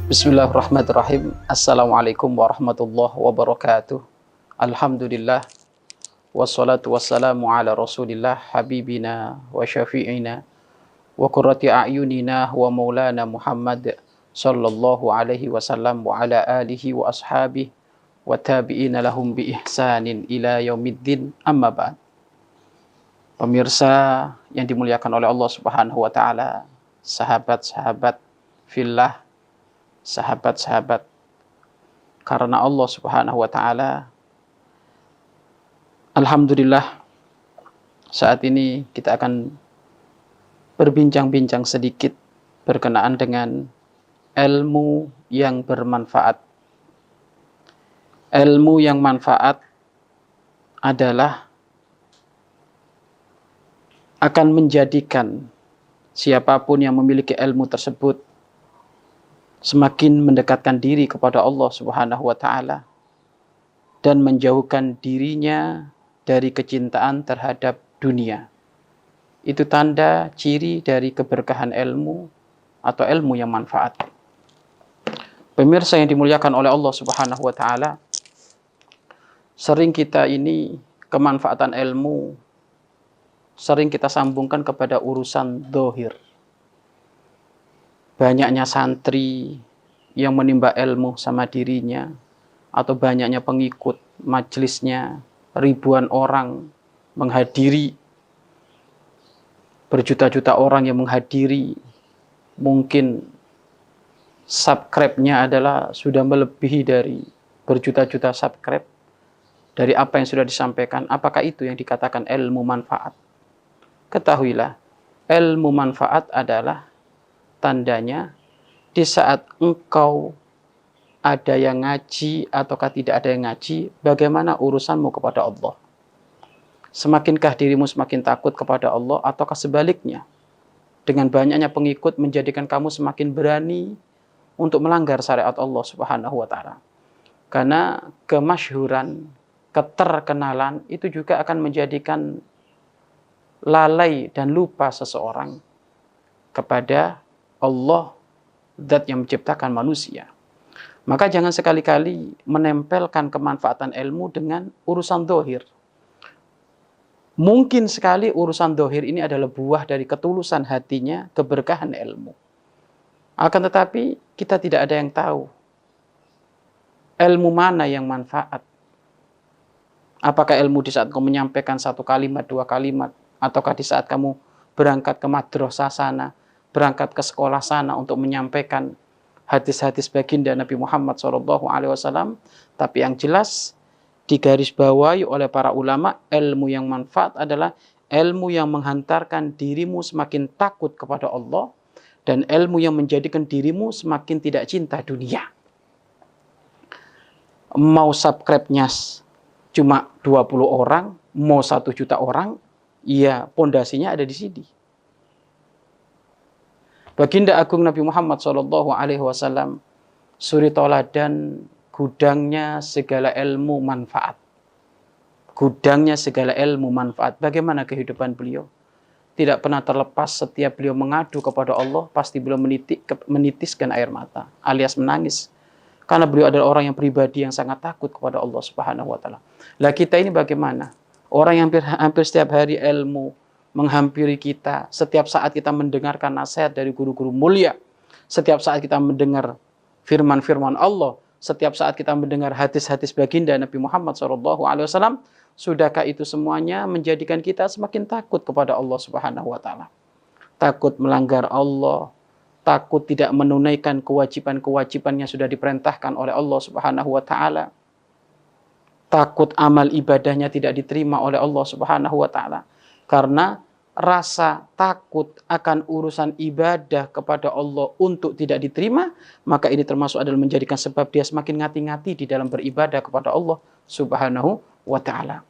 Bismillahirrahmanirrahim. Assalamualaikum warahmatullahi wabarakatuh. Alhamdulillah. Wassalatu wassalamu ala rasulillah habibina wa syafi'ina wa qurrati a'yunina wa maulana Muhammad sallallahu alaihi wasallam wa ala alihi wa ashabihi wa tabi'ina lahum bi ihsanin ila yaumiddin, amma ba'd. Pemirsa yang dimuliakan oleh Allah Subhanahu wa taala, sahabat-sahabat fillah, sahabat-sahabat karena Allah Subhanahu wa taala. Alhamdulillah, saat ini kita akan berbincang-bincang sedikit berkenaan dengan ilmu yang bermanfaat. Ilmu yang manfaat adalah akan menjadikan siapapun yang memiliki ilmu tersebut semakin mendekatkan diri kepada Allah Subhanahu wa taala dan menjauhkan dirinya dari kecintaan terhadap dunia. Itu tanda ciri dari keberkahan ilmu atau ilmu yang manfaat. Pemirsa yang dimuliakan oleh Allah Subhanahu wa taala, sering kita ini kemanfaatan ilmu sering kita sambungkan kepada urusan zahir. Banyaknya santri yang menimba ilmu sama dirinya, atau banyaknya pengikut majelisnya, ribuan orang menghadiri, berjuta-juta orang yang menghadiri, mungkin subscribe-nya adalah sudah melebihi dari berjuta-juta subscribe dari apa yang sudah disampaikan. Apakah itu yang dikatakan ilmu manfaat? Ketahuilah, ilmu manfaat adalah tandanya di saat engkau ada yang ngaji ataukah tidak ada yang ngaji, bagaimana urusanmu kepada Allah? Semakinkah dirimu semakin takut kepada Allah, ataukah sebaliknya? Dengan banyaknya pengikut menjadikan kamu semakin berani untuk melanggar syariat Allah Subhanahu wa taala. Karena kemasyhuran, keterkenalan itu juga akan menjadikan lalai dan lupa seseorang kepada Allah, zat yang menciptakan manusia. Maka jangan sekali-kali menempelkan kemanfaatan ilmu dengan urusan zahir. Mungkin sekali urusan zahir ini adalah buah dari ketulusan hatinya, keberkahan ilmu. Akan tetapi kita tidak ada yang tahu ilmu mana yang manfaat. Apakah ilmu di saat kamu menyampaikan satu kalimat, dua kalimat, ataukah di saat kamu berangkat ke madrasah sana, berangkat ke sekolah sana untuk menyampaikan hadis-hadis baginda Nabi Muhammad SAW. Tapi yang jelas digarisbawahi oleh para ulama, ilmu yang manfaat adalah ilmu yang menghantarkan dirimu semakin takut kepada Allah dan ilmu yang menjadikan dirimu semakin tidak cinta dunia. Mau subscribe-nya cuma 20 orang, mau 1 juta orang, ya pondasinya ada di sini. Baginda Agung Nabi Muhammad SAW, suri toladan, gudangnya segala ilmu manfaat. Gudangnya segala ilmu manfaat. Bagaimana kehidupan beliau? Tidak pernah terlepas, setiap beliau mengadu kepada Allah, pasti beliau menitiskan air mata, alias menangis. Karena beliau adalah orang yang pribadi yang sangat takut kepada Allah Subhanahu wa taala. Lah kita ini bagaimana? Orang yang hampir setiap hari ilmu menghampiri kita, setiap saat kita mendengarkan nasihat dari guru-guru mulia, setiap saat kita mendengar firman-firman Allah, setiap saat kita mendengar hadis-hadis baginda Nabi Muhammad SAW, sudahkah itu semuanya menjadikan kita semakin takut kepada Allah Subhanahu wa taala? Takut melanggar Allah, takut tidak menunaikan kewajiban-kewajiban yang sudah diperintahkan oleh Allah Subhanahu wa taala. Takut amal ibadahnya tidak diterima oleh Allah Subhanahu wa taala. Karena rasa takut akan urusan ibadah kepada Allah untuk tidak diterima, maka ini termasuk adalah menjadikan sebab dia semakin ngati-ngati di dalam beribadah kepada Allah Subhanahu wa taala.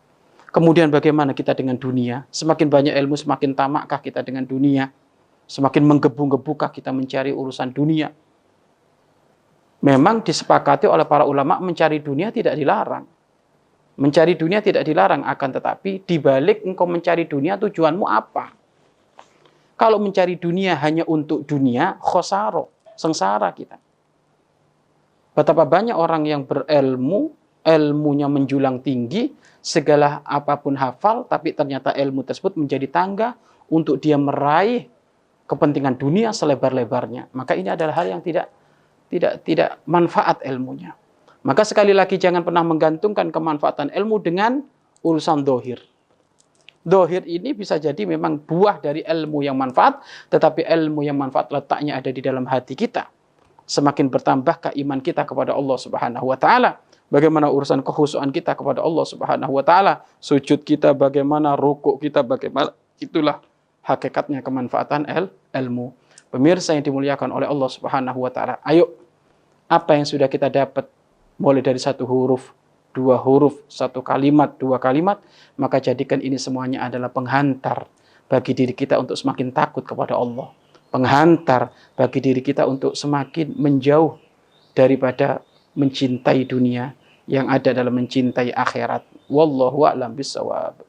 Kemudian bagaimana kita dengan dunia? Semakin banyak ilmu, semakin tamakkah kita dengan dunia? Semakin menggebu-gebukah kita mencari urusan dunia? Memang disepakati oleh para ulama mencari dunia tidak dilarang. Mencari dunia tidak dilarang, akan tetapi dibalik engkau mencari dunia, tujuanmu apa? Kalau mencari dunia hanya untuk dunia, khosaro, sengsara kita. Betapa banyak orang yang berilmu, ilmunya menjulang tinggi, segala apapun hafal, tapi ternyata ilmu tersebut menjadi tangga untuk dia meraih kepentingan dunia selebar-lebarnya. Maka ini adalah hal yang tidak manfaat ilmunya. Maka sekali lagi jangan pernah menggantungkan kemanfaatan ilmu dengan urusan dohir. Dohir ini bisa jadi memang buah dari ilmu yang manfaat, tetapi ilmu yang manfaat letaknya ada di dalam hati kita. Semakin bertambahkah iman kita kepada Allah Subhanahu wa taala? Bagaimana urusan kekhusyuan kita kepada Allah Subhanahu wa taala? Sujud kita bagaimana, rukuk kita bagaimana? Itulah hakikatnya kemanfaatan ilmu. Pemirsa yang dimuliakan oleh Allah Subhanahu wa taala. Ayo, apa yang sudah kita dapat mulai dari satu huruf, dua huruf, satu kalimat, dua kalimat, maka jadikan ini semuanya adalah penghantar bagi diri kita untuk semakin takut kepada Allah. Penghantar bagi diri kita untuk semakin menjauh daripada mencintai dunia yang ada dalam mencintai akhirat. Wallahu a'lam bishawab.